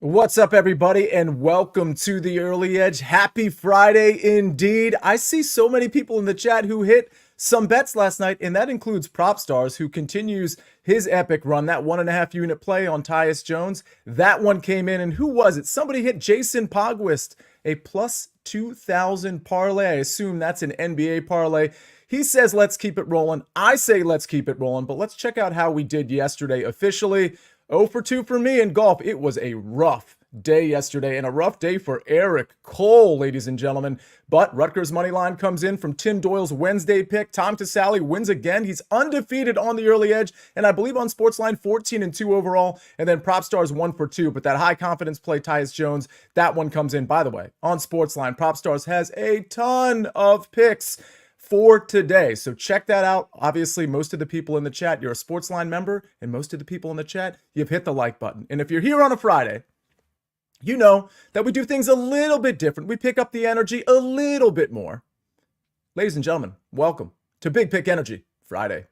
What's up, everybody, and welcome to the Early Edge. Happy Friday indeed. I see so many people in the chat who hit some bets last night, and that includes Prop Stars, who continues his epic run. That 1.5 unit play on Tyus Jones, that one came in, and who was it? Somebody hit Jason Pogwist, a plus 2,000 parlay. I assume that's an NBA parlay. He says, let's keep it rolling. I say, let's keep it rolling, but let's check out how we did yesterday officially. 0 for 2 for me in golf. It was a rough day yesterday and a rough day for Eric Cole, ladies and gentlemen. But Rutgers money line comes in from Tim Doyle's Wednesday pick. Tom Casale wins again. He's undefeated on the Early Edge, and I believe on SportsLine 14-2 overall. And then Prop Stars 1 for 2. But that high confidence play, Tyus Jones, that one comes in. By the way, on SportsLine, Prop Stars has a ton of picks for today. So check that out. Obviously, most of the people in the chat, you're a SportsLine member, and most of the people in the chat, you've hit the like button. And if you're here on a Friday, you know that we do things a little bit different. We pick up the energy a little bit more. Ladies and gentlemen, welcome to Big Pick Energy Friday.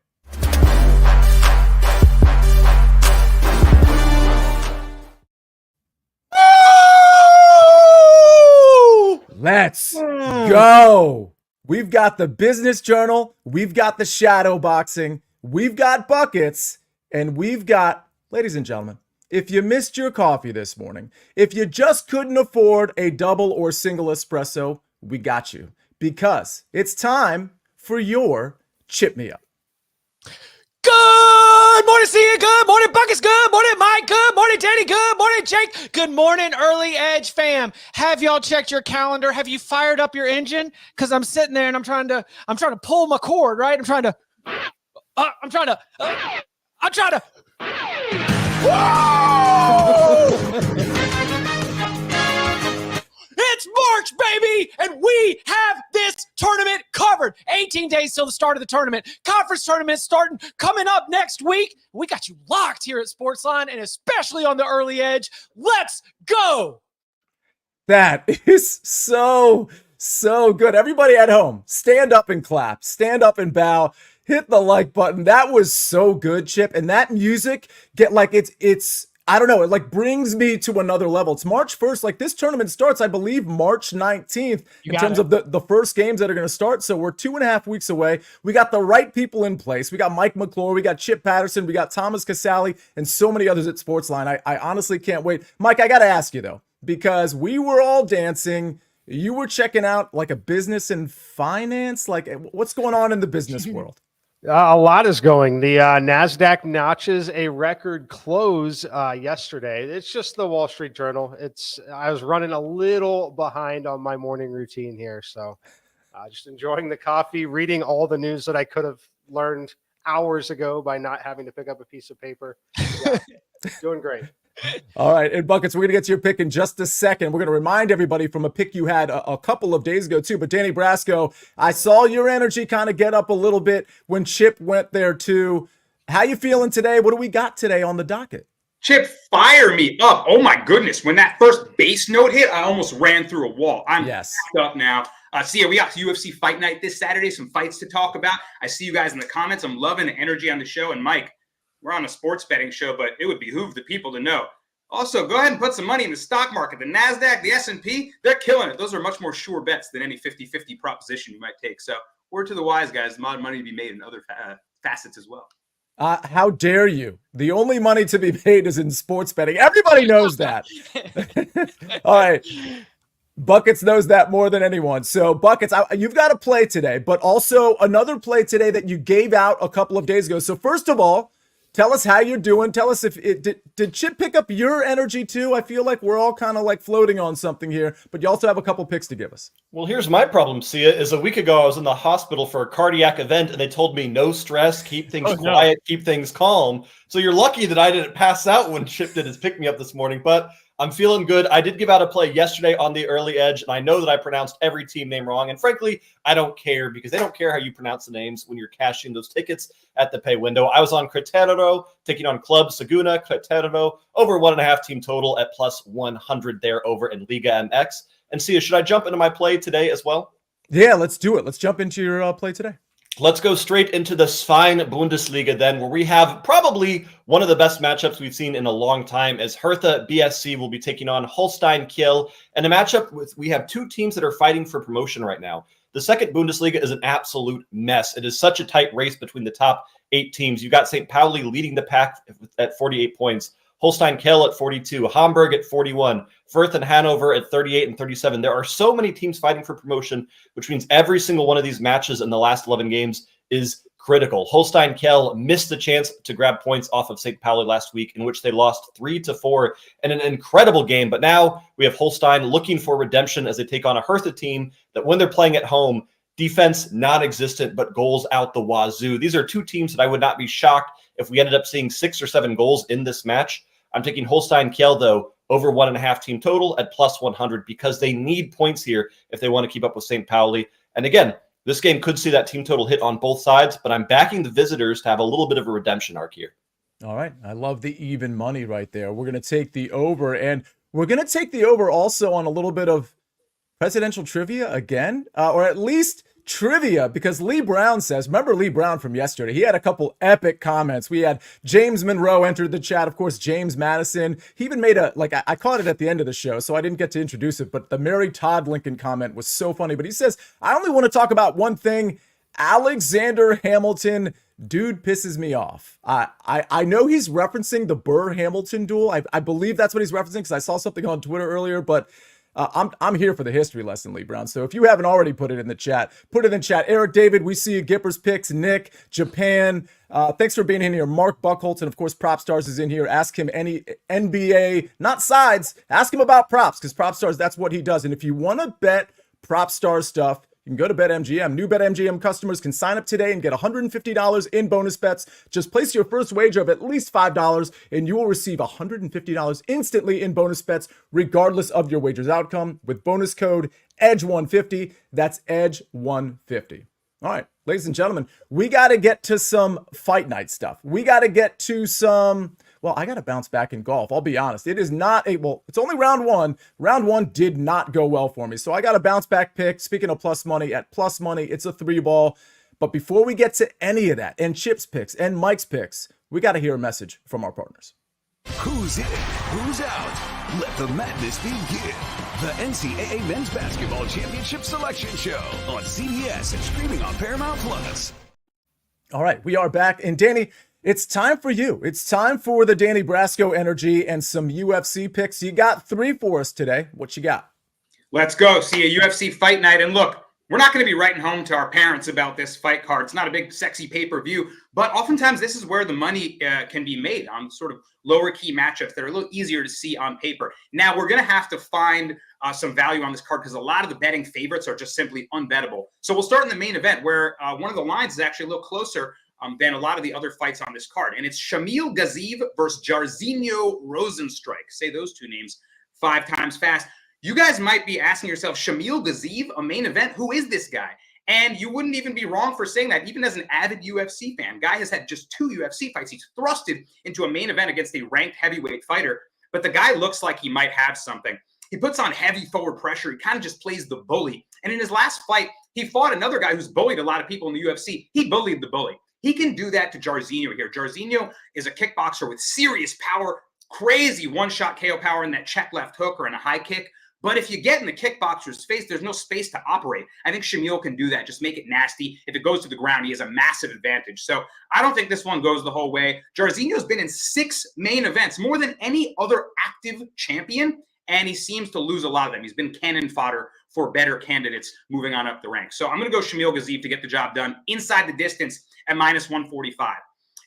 Let's go. We've got the business journal, we've got the shadow boxing, we've got buckets, and we've got, ladies and gentlemen, if you missed your coffee this morning, if you just couldn't afford a double or single espresso, we got you. Because it's time for your Chip Me Up. Good morning, Sia. Good morning, Buckets. Good morning, Mike. Good morning, Danny. Good morning, Jake. Good morning, Early Edge fam. Have y'all checked your calendar? Have you fired up your engine? Because I'm sitting there and I'm trying to pull my cord, right? I'm trying to. Whoa! It's March, baby, and we have this tournament covered. 18 days till the start of the tournament. Conference tournament starting coming up next week. We got you locked here at SportsLine, and especially on the Early Edge. Let's go. That is so good. Everybody at home, stand up and clap. Stand up and bow. Hit the like button. That was so good, Chip. And that music, it's I don't know, it like brings me to another level. It's March 1st. Like this tournament starts, I believe, March 19th in terms of the first games that are going to start. So we're 2.5 weeks away. We got the right people in place. We got Mike McClure. We got Chip Patterson. We got Thomas Casale and so many others at SportsLine. I honestly can't wait. Mike, I got to ask you though, because we were all dancing. You were checking out like a business and finance. Like what's going on in the business world? A lot is going. The NASDAQ notches a record close yesterday. It's just the Wall Street Journal. I was running a little behind on my morning routine here. So just enjoying the coffee, reading all the news that I could have learned hours ago by not having to pick up a piece of paper. Yeah, doing great. All right, and Buckets, we're going to get to your pick in just a second. We're going to remind everybody from a pick you had a couple of days ago, too. But Danny Brasco, I saw your energy kind of get up a little bit when Chip went there, too. How you feeling today? What do we got today on the docket? Chip, fire me up. Oh, my goodness. When that first base note hit, I almost ran through a wall. I'm up now. Sia, we got UFC Fight Night this Saturday, some fights to talk about. I see you guys in the comments. I'm loving the energy on the show. And, Mike, we're on a sports betting show, but it would behoove the people to know. Also, go ahead and put some money in the stock market. The NASDAQ, the S&P, they're killing it. Those are much more sure bets than any 50-50 proposition you might take. So word to the wise, guys. A lot of money to be made in other facets as well. How dare you? The only money to be made is in sports betting. Everybody knows that. All right. Buckets knows that more than anyone. So, Buckets, you've got a play today, but also another play today that you gave out a couple of days ago. So, first of all, tell us how you're doing. Tell us if did Chip pick up your energy too? I feel like we're all kind of like floating on something here, but you also have a couple picks to give us. Well, here's my problem, Sia, is a week ago I was in the hospital for a cardiac event and they told me no stress, keep things quiet, keep things calm. So you're lucky that I didn't pass out when Chip did his pick me up this morning, but I'm feeling good. I did give out a play yesterday on the Early Edge, and I know that I pronounced every team name wrong. And frankly, I don't care because they don't care how you pronounce the names when you're cashing those tickets at the pay window. I was on Querétaro, taking on Club Saguna, Querétaro, over 1.5 team total at plus 100 there over in Liga MX. And Sia, should I jump into my play today as well? Yeah, let's do it. Let's jump into your play today. Let's go straight into the Svein Bundesliga then, where we have probably one of the best matchups we've seen in a long time, as Hertha BSC will be taking on Holstein Kiel, and a matchup with we have two teams that are fighting for promotion right now. The second Bundesliga is an absolute mess. It is such a tight race between the top 8 teams. You've got St. Pauli leading the pack at 48 points, Holstein Kiel at 42, Hamburg at 41, Fürth and Hanover at 38 and 37. There are so many teams fighting for promotion, which means every single one of these matches in the last 11 games is critical. Holstein Kiel missed the chance to grab points off of St. Pauli last week, in which they lost 3-4 in an incredible game. But now we have Holstein looking for redemption as they take on a Hertha team that, when they're playing at home, defense non-existent, but goals out the wazoo. These are two teams that I would not be shocked if we ended up seeing 6 or 7 goals in this match. I'm taking Holstein Kiel, though, over 1.5 team total at plus 100, because they need points here if they want to keep up with St. Pauli. And again, this game could see that team total hit on both sides, but I'm backing the visitors to have a little bit of a redemption arc here. All right. I love the even money right there. We're going to take the over, and we're going to take the over also on a little bit of presidential trivia again, or at least trivia, because Lee Brown says, remember Lee Brown from yesterday? He had a couple epic comments. We had James Monroe entered the chat, of course, James Madison. He even made I caught it at the end of the show, so I didn't get to introduce it, but the Mary Todd Lincoln comment was so funny. But he says, I only want to talk about one thing, Alexander Hamilton. Dude pisses me off. I know he's referencing the Burr-Hamilton duel. I believe that's what he's referencing, because I saw something on Twitter earlier, but I'm here for the history lesson, Lee Brown. So if you haven't already put it in the chat, put it in chat. Eric David, we see you. Gipper's Picks, Nick, Japan. Thanks for being in here. Mark Buckholz, and of course, Prop Stars is in here. Ask him any NBA, not sides. Ask him about props, because Prop Stars, that's what he does. And if you want to bet Prop Stars stuff, you can go to BetMGM. New BetMGM customers can sign up today and get $150 in bonus bets. Just place your first wager of at least $5, and you will receive $150 instantly in bonus bets, regardless of your wager's outcome, with bonus code EDGE150. That's EDGE150. All right, ladies and gentlemen, we got to get to some fight night stuff. We got to get to some... Well, I got to bounce back in golf. I'll be honest. It is not it's only round one. Round one did not go well for me. So I got a bounce back pick. Speaking of plus money, at plus money, it's a 3-ball. But before we get to any of that, and Chip's picks and Mike's picks, we got to hear a message from our partners. Who's in? Who's out? Let the madness begin. The NCAA Men's Basketball Championship Selection Show on CBS and streaming on Paramount Plus. All right, we are back. And Danny, it's time for you. It's time for the Danny Brasco energy and some UFC picks. You got 3 for us today. What you got? Let's go. See a UFC fight night. And look, we're not going to be writing home to our parents about this fight card. It's not a big, sexy pay-per-view, but oftentimes this is where the money can be made on sort of lower key matchups that are a little easier to see on paper. Now, we're going to have to find some value on this card, because a lot of the betting favorites are just simply unbettable. So we'll start in the main event, where one of the lines is actually a little closer than a lot of the other fights on this card. And it's Shamil Gaziev versus Jairzinho Rozenstruik. Say those 2 names 5 times fast. You guys might be asking yourself, Shamil Gaziev, a main event? Who is this guy? And you wouldn't even be wrong for saying that, even as an avid UFC fan. Guy has had just 2 UFC fights. He's thrusted into a main event against a ranked heavyweight fighter. But the guy looks like he might have something. He puts on heavy forward pressure. He kind of just plays the bully. And in his last fight, he fought another guy who's bullied a lot of people in the UFC. He bullied the bully. He can do that to Jairzinho here. Jairzinho is a kickboxer with serious power, crazy one-shot KO power in that check left hook or in a high kick. But if you get in the kickboxer's face, there's no space to operate. I think Shamil can do that. Just make it nasty. If it goes to the ground, he has a massive advantage. So I don't think this one goes the whole way. Jairzinho's been in 6 main events, more than any other active champion, and he seems to lose a lot of them. He's been cannon fodder for better candidates moving on up the ranks. So I'm going to go Shamil Gaziev to get the job done inside the distance at minus 145.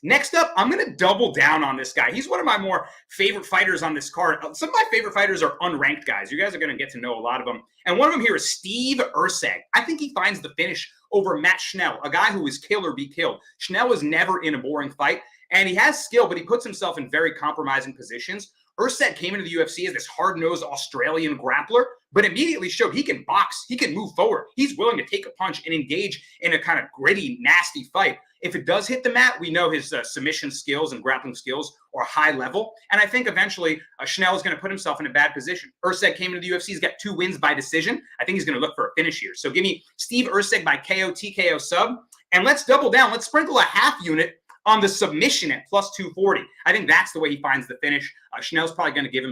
Next up, I'm going to double down on this guy. He's one of my more favorite fighters on this card. Some of my favorite fighters are unranked guys. You guys are going to get to know a lot of them. And one of them here is Steve Erceg. I think he finds the finish over Matt Schnell, a guy who is kill or be killed. Schnell is never in a boring fight, and he has skill, but he puts himself in very compromising positions. Erceg came into the UFC as this hard-nosed Australian grappler, but immediately showed he can box, he can move forward. He's willing to take a punch and engage in a kind of gritty, nasty fight. If it does hit the mat, we know his submission skills and grappling skills are high level. And I think eventually Schnell is going to put himself in a bad position. Erceg came into the UFC. He's got 2 wins by decision. I think he's going to look for a finish here. So give me Steve Erceg by KO, TKO sub. And let's double down. Let's sprinkle a half unit on the submission at plus 240. I think that's the way he finds the finish. Schnell's probably going to give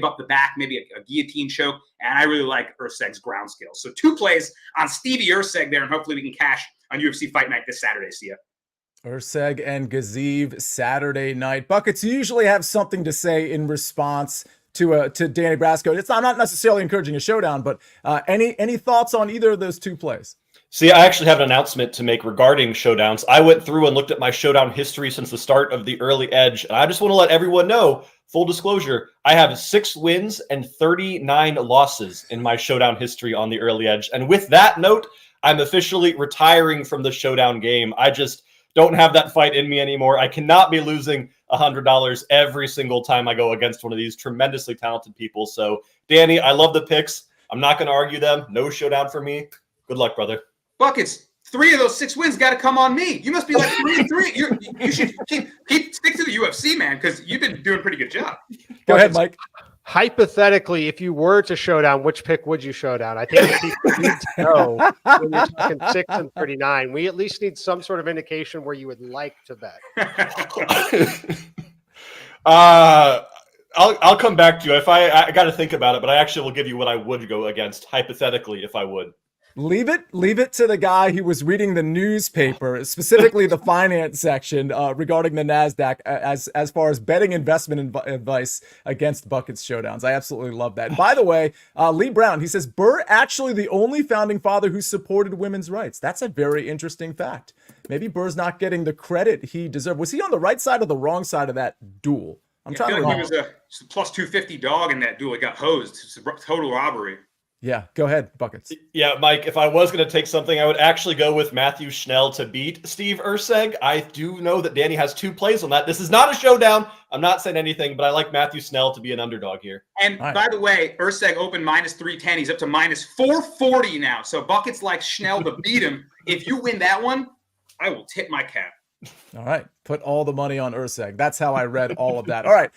up the back, maybe a guillotine choke. And I really like Urseg's ground skills. So 2 plays on Stevie Urseg there, and hopefully we can cash on UFC Fight Night this Saturday, Sia. Urseg and Gaziv Saturday night. Buckets, you usually have something to say in response to Danny Brasco. I'm not necessarily encouraging a showdown, but any thoughts on either of those 2 plays? See, I actually have an announcement to make regarding showdowns. I went through and looked at my showdown history since the start of the early edge, and I just want to let everyone know, full disclosure, I have 6 wins and 39 losses in my showdown history on the early edge. And with that note, I'm officially retiring from the showdown game. I just don't have that fight in me anymore. I cannot be losing $100 every single time I go against one of these tremendously talented people. So, Danny, I love the picks. I'm not going to argue them. No showdown for me. Good luck, brother. Buckets, 3 of those 6 wins got to come on me. You must be like 3-3. You should stick to the UFC, man, because you've been doing a pretty good job. Go ahead, Mike. Hypothetically, if you were to showdown, which pick would you showdown? I think people need to know when you're talking 6 and 39. We at least need some sort of indication where you would like to bet. I'll come back to you. If I got to think about it, but I actually will give you what I would go against, hypothetically, if I would. Leave it to the guy who was reading the newspaper, specifically the finance section regarding the NASDAQ as far as betting investment advice against Buckets showdowns. I absolutely love that. And by the way, Lee Brown, he says, Burr actually the only founding father who supported women's rights. That's a very interesting fact. Maybe Burr's not getting the credit he deserved. Was he on the right side or the wrong side of that duel? I feel like he was a plus 250 dog in that duel. He got hosed. It's a total robbery. Yeah, go ahead, Buckets. Yeah, Mike, if I was going to take something, I would actually go with Matthew Schnell to beat Steve Urseg. I do know that Danny has 2 plays on that. This is not a showdown. I'm not saying anything, but I like Matthew Schnell to be an underdog here. And by the way, Urseg opened minus 310. He's up to minus 440 now. So Buckets like Schnell to beat him. If you win that one, I will tip my cap. All right. Put all the money on Urseg. That's how I read all of that. All right.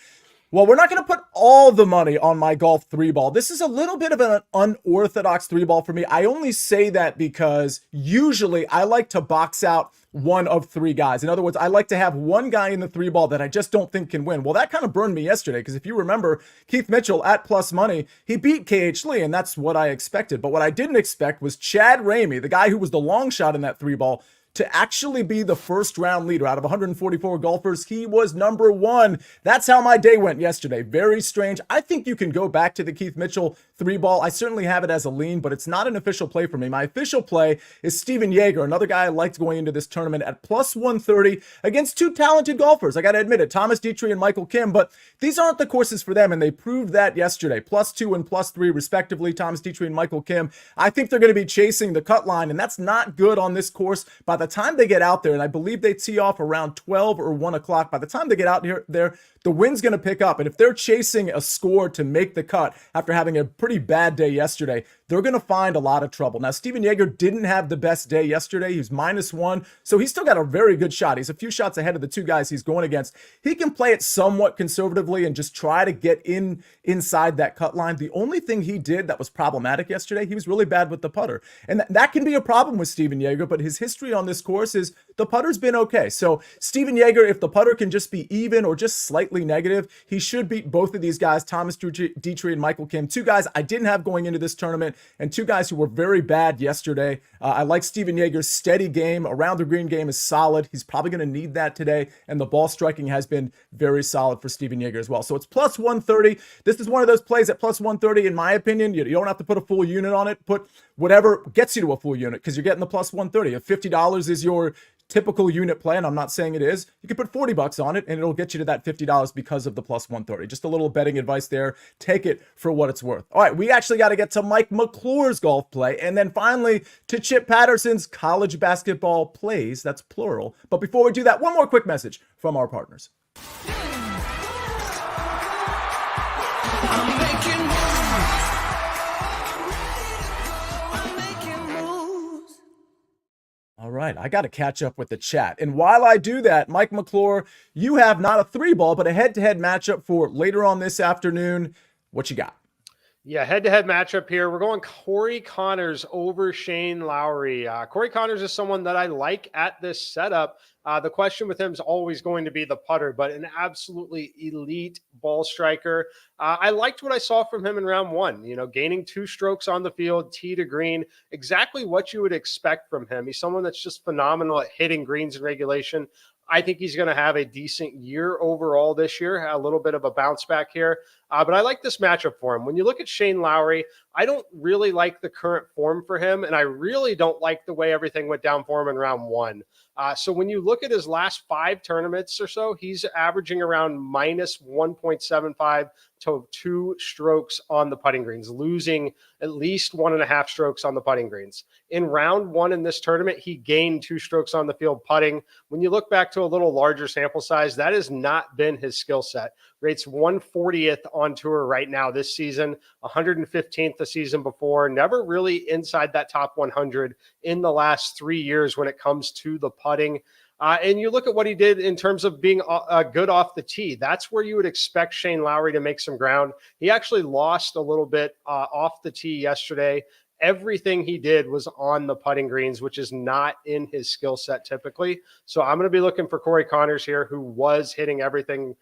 Well, we're not going to put all the money on my golf 3-ball. This is a little bit of an unorthodox 3-ball for me. I only say that because usually I like to box out one of 3 guys. In other words, I like to have one guy in the 3-ball that I just don't think can win. Well, that kind of burned me yesterday because if you remember, Keith Mitchell at plus money, he beat KH Lee, and that's what I expected. But what I didn't expect was Chad Ramey, the guy who was the long shot in that 3-ball, to actually be the first round leader. Out of 144 golfers, he was number 1. That's how my day went yesterday. Very strange. I think you can go back to the Keith Mitchell 3-ball. I certainly have it as a lean, but it's not an official play for me. My official play is Steven Yeager, another guy I liked going into this tournament at plus 130 against 2 talented golfers. I got to admit it, Thomas Dietrich and Michael Kim, but these aren't the courses for them, and they proved that yesterday. Plus 2 and plus 3 respectively, Thomas Dietrich and Michael Kim. I think they're going to be chasing the cut line, and that's not good on this course. By the time they get out there, and I believe they tee off around 12 or 1 o'clock, by the time they get out there, the wind's going to pick up. And if they're chasing a score to make the cut after having a pretty bad day yesterday, they're going to find a lot of trouble. Now, Steven Yeager didn't have the best day yesterday. He was -1, so he's still got a very good shot. He's a few shots ahead of the 2 guys he's going against. He can play it somewhat conservatively and just try to get inside that cut line. The only thing he did that was problematic yesterday, he was really bad with the putter. And that can be a problem with Steven Yeager, but his history on this course is the putter's been okay. So Steven Yeager, if the putter can just be even or just slightly negative, he should beat both of these guys, Thomas Dietrich and Michael Kim. 2 guys I didn't have going into this tournament, and 2 guys who were very bad yesterday. I like Steven Yeager's steady game. Around the green game is solid. He's probably going to need that today, and the ball striking has been very solid for Steven Yeager as well. So it's plus 130. This is one of those plays at plus 130, in my opinion. You don't have to put a full unit on it. Put whatever gets you to a full unit because you're getting the plus 130. If $50 is your typical unit play, and I'm not saying it is, you can put $40 on it and it'll get you to that $50 because of the plus 130. Just a little betting advice there. Take it for what it's worth. All right, we actually got to get to Mike McClure's golf play, and then finally to Chip Patterson's college basketball plays. That's plural. But before we do that, one more quick message from our partners. All right, I got to catch up with the chat. And while I do that, Mike McClure, you have not a 3-ball, but a head-to-head matchup for later on this afternoon. What you got? Yeah, head-to-head matchup here. We're going Corey Connors over Shane Lowry. Corey Connors is someone that I like at this setup. The question with him is always going to be the putter, but an absolutely elite ball striker. I liked what I saw from him in round one, gaining 2 strokes on the field, tee to green, exactly what you would expect from him. He's someone that's just phenomenal at hitting greens in regulation. I think he's going to have a decent year overall this year, a little bit of a bounce back here. But I like this matchup for him. When you look at Shane Lowry, I don't really like the current form for him, and I really don't like the way everything went down for him in round one. So when you look at his last 5 tournaments or so, he's averaging around minus 1.75 to 2 strokes on the putting greens, losing at least 1.5 strokes on the putting greens. In round one in this tournament, he gained 2 strokes on the field putting. When you look back to a little larger sample size, that has not been his skill set. Rates 140th on tour right now this season, 115th the season before, never really inside that top 100 in the last 3 years when it comes to the putting. And you look at what he did in terms of being good off the tee. That's where you would expect Shane Lowry to make some ground. He actually lost a little bit off the tee yesterday. Everything he did was on the putting greens, which is not in his skill set typically. So I'm going to be looking for Corey Connors here, who was hitting everything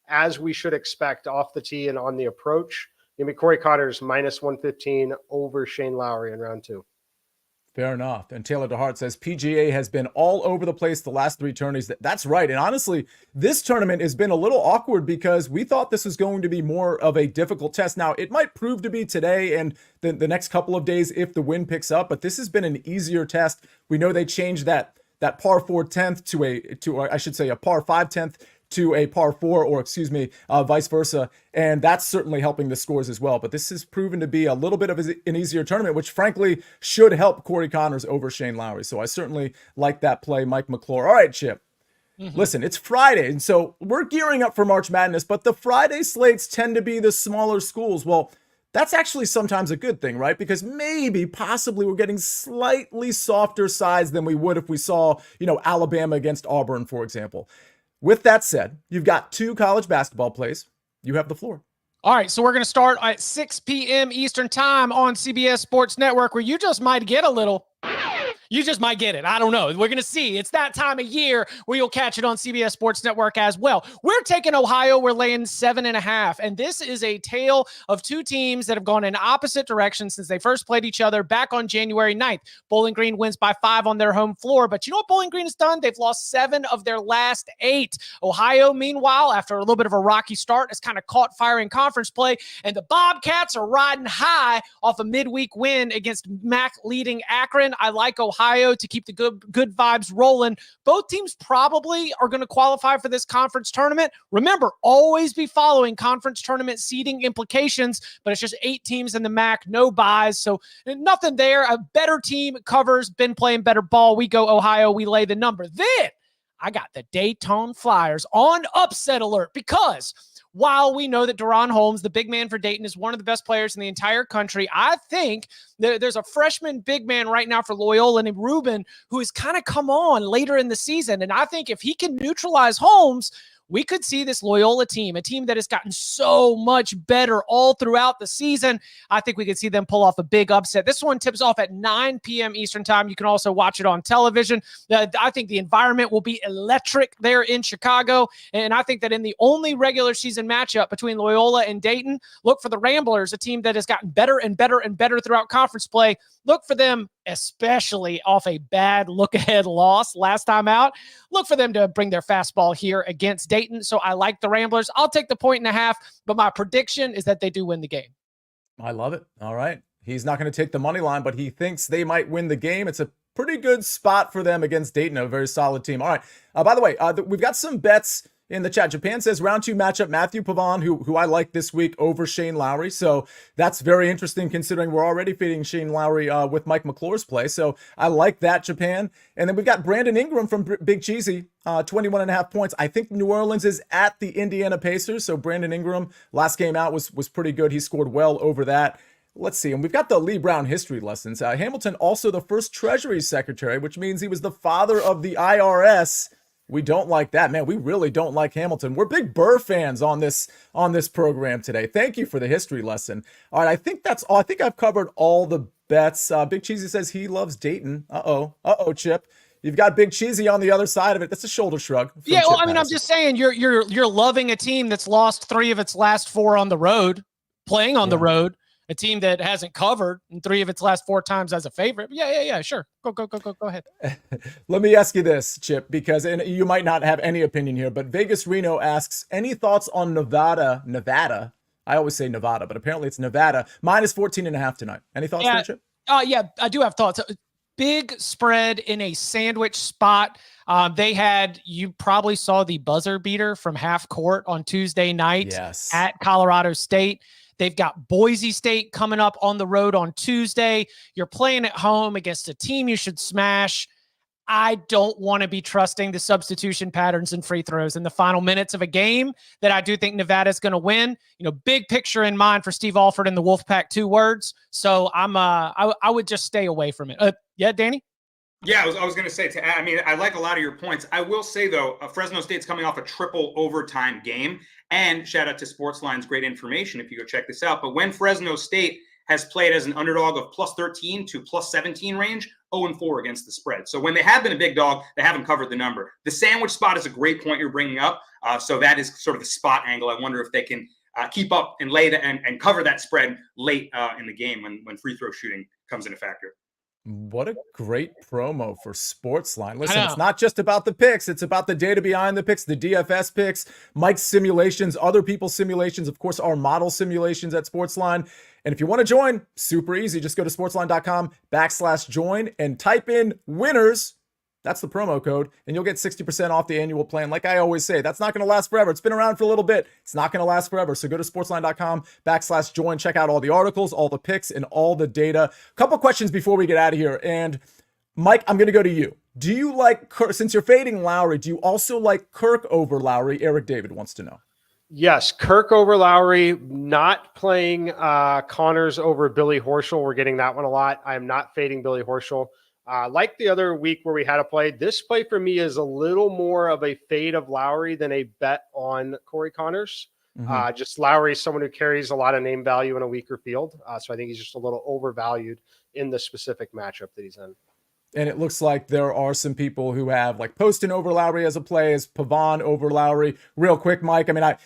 as we should expect off the tee and on the approach. Give me Corey Connors minus 115 over Shane Lowry in round 2. Fair enough. And Taylor DeHart says PGA has been all over the place the last 3 tourneys. That's right. And honestly, this tournament has been a little awkward because we thought this was going to be more of a difficult test. Now, it might prove to be today and the next couple of days if the wind picks up, but this has been an easier test. We know they changed that par 4 10th to a par 5 10th to a par 4, or vice versa. And that's certainly helping the scores as well. But this has proven to be a little bit of an easier tournament, which frankly should help Corey Connors over Shane Lowry. So I certainly like that play, Mike McClure. All right, Chip. Listen, it's Friday, and so we're gearing up for March Madness, but the Friday slates tend to be the smaller schools. Well, that's actually sometimes a good thing, right? Because possibly we're getting slightly softer sides than we would if we saw, Alabama against Auburn, for example. With that said, you've got 2 college basketball plays. You have the floor. All right, so we're going to start at 6 p.m. Eastern time on CBS Sports Network, where you just might get a little. You just might get it. I don't know. We're going to see. It's that time of year where you'll catch it on CBS Sports Network as well. We're taking Ohio. We're laying 7.5. And this is a tale of 2 teams that have gone in opposite directions since they first played each other back on January 9th. Bowling Green wins by 5 on their home floor. But you know what Bowling Green has done? They've lost 7 of their last 8. Ohio, meanwhile, after a little bit of a rocky start, has kind of caught fire in conference play. And the Bobcats are riding high off a midweek win against MAC leading Akron. I like Ohio to keep the good vibes rolling. Both teams probably are going to qualify for this conference tournament. Remember, always be following conference tournament seeding implications, but it's just 8 teams in the MAC, no buys. So nothing there. A better team covers, been playing better ball. We go Ohio. We lay the number. Then I got the Dayton Flyers on upset alert because while we know that Deron Holmes, the big man for Dayton, is one of the best players in the entire country, I think there's a freshman big man right now for Loyola named Rubin who has kind of come on later in the season. And I think if he can neutralize Holmes, we could see this Loyola team, a team that has gotten so much better all throughout the season. I think we could see them pull off a big upset. This one tips off at 9 p.m. Eastern time. You can also watch it on television. I think the environment will be electric there in Chicago. And I think that in the only regular season matchup between Loyola and Dayton, look for the Ramblers, a team that has gotten better and better and better throughout conference play. Look for them, especially off a bad look-ahead loss last time out. Look for them to bring their fastball here against Dayton. So I like the Ramblers. I'll take the 1.5, but my prediction is that they do win the game. I love it. All right. He's not going to take the money line, but he thinks they might win the game. It's a pretty good spot for them against Dayton, a very solid team. All right. By the way, we've got some bets in the chat. Japan says round 2 matchup, Matthew Pavon, who I like this week, over Shane Lowry. So that's very interesting considering we're already feeding Shane Lowry with Mike McClure's play. So I like that, Japan. And then we've got Brandon Ingram from Big Cheesy, 21.5 points. I think New Orleans is at the Indiana Pacers. So Brandon Ingram last game out was pretty good. He scored well over that. Let's see. And we've got the Lee Brown history lessons. Hamilton, also the first Treasury Secretary, which means he was the father of the IRS. We don't like that, man. We really don't like Hamilton. We're big Burr fans on this program today. Thank you for the history lesson. All right, I think that's all. I think I've covered all the bets. Big Cheesy says he loves Dayton. Uh-oh, Chip. You've got Big Cheesy on the other side of it. That's a shoulder shrug. Yeah, well, Chip I mean, Patterson. I'm just saying you're loving a team that's lost 3 of its last 4 on the road, playing on the road. A team that hasn't covered in 3 of its last 4 times as a favorite. Yeah, sure. Go ahead. Let me ask you this, Chip, because and you might not have any opinion here, but Vegas Reno asks, any thoughts on Nevada? I always say Nevada, but apparently it's Nevada, minus 14.5 tonight. Any thoughts there, Chip? Yeah, I do have thoughts. Big spread in a sandwich spot. You probably saw the buzzer beater from half court on Tuesday night at Colorado State. They've got Boise State coming up on the road on Tuesday. You're playing at home against a team you should smash. I don't want to be trusting the substitution patterns and free throws in the final minutes of a game that I do think Nevada's going to win. Big picture in mind for Steve Alford and the Wolfpack, 2 words. So I would just stay away from it. Yeah, Danny? Yeah, I was going to say, I like a lot of your points. I will say, though, Fresno State's coming off a triple overtime game. And shout out to SportsLine's great information if you go check this out. But when Fresno State has played as an underdog of plus 13 to plus 17 range, 0-4 against the spread. So when they have been a big dog, they haven't covered the number. The sandwich spot is a great point you're bringing up. So that is sort of the spot angle. I wonder if they can keep up and and cover that spread late in the game when free throw shooting comes into factor. What a great promo for SportsLine. Listen, it's not just about the picks. It's about the data behind the picks, the DFS picks, Mike's simulations, other people's simulations, of course, our model simulations at SportsLine. And if you want to join, super easy. Just go to sportsline.com/join and type in winners. That's the promo code, and you'll get 60% off the annual plan. Like I always say, that's not going to last forever. It's been around for a little bit. It's not going to last forever. So go to sportsline.com/join. Check out all the articles, all the picks, and all the data. A couple questions before we get out of here. And Mike, I'm going to go to you. Do you like Kirk, since you're fading Lowry, do you also like Kirk over Lowry? Eric David wants to know. Yes, Kirk over Lowry, not playing Connors over Billy Horschel. We're getting that one a lot. I am not fading Billy Horschel. Like the other week where we had a play, this play for me is a little more of a fade of Lowry than a bet on Corey Connors. Just Lowry is someone who carries a lot of name value in a weaker field. So I think he's just a little overvalued in the specific matchup that he's in. And it looks like there are some people who have like Poston over Lowry as a play, as Pavon over Lowry. Real quick, Mike. I mean, I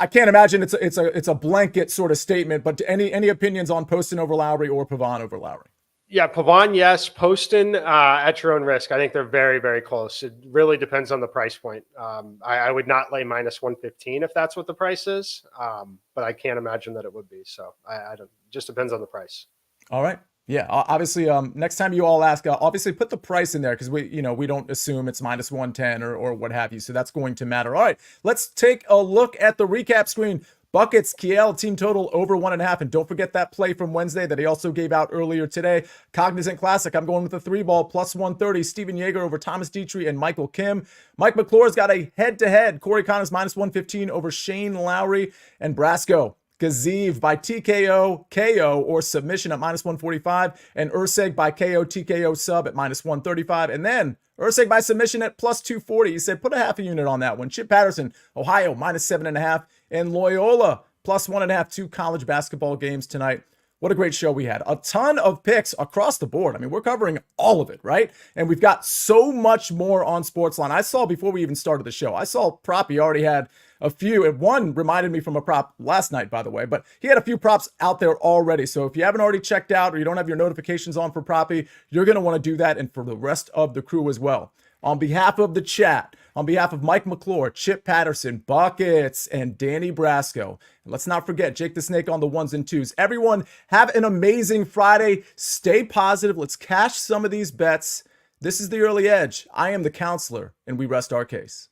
can't imagine it's a blanket sort of statement, but any opinions on Poston over Lowry or Pavon over Lowry? Yeah, Pavon, yes. Poston, at your own risk. I think they're very, very close. It really depends on the price point. I would not lay minus 115 if that's what the price is, but I can't imagine that it would be. So I don't. Just depends on the price. All right. Yeah, obviously, next time you all ask, obviously put the price in there because we don't assume it's minus 110 or what have you. So that's going to matter. All right, let's take a look at the recap screen. Buckets, Kiel, team total over 1.5. And don't forget that play from Wednesday that he also gave out earlier today. Cognizant Classic, I'm going with the 3-ball plus 130. Steven Yeager over Thomas Dietrich and Michael Kim. Mike McClure's got a head-to-head. Corey Connors minus 115 over Shane Lowry and Brasco. Gaziv by TKO, KO, or submission at minus 145. And Urseg by KO, TKO sub at minus 135. And then Urseg by submission at plus 240. He said, put a half a unit on that one. Chip Patterson, Ohio, minus 7.5. And Loyola, plus 1.5. 2 college basketball games tonight. What a great show we had. A ton of picks across the board. I mean, we're covering all of it, right? And we've got so much more on SportsLine. I saw before we even started the show, I saw Proppy already had a few, and one reminded me from a prop last night, by the way, but he had a few props out there already. So if you haven't already checked out or you don't have your notifications on for Proppy, you're going to want to do that, and for the rest of the crew as well. On behalf of the chat, on behalf of Mike McClure, Chip Patterson, Buckets, and Danny Brasco, and let's not forget Jake the Snake on the 1s and 2s. Everyone, have an amazing Friday. Stay positive. Let's cash some of these bets. This is the Early Edge. I am the counselor, and we rest our case.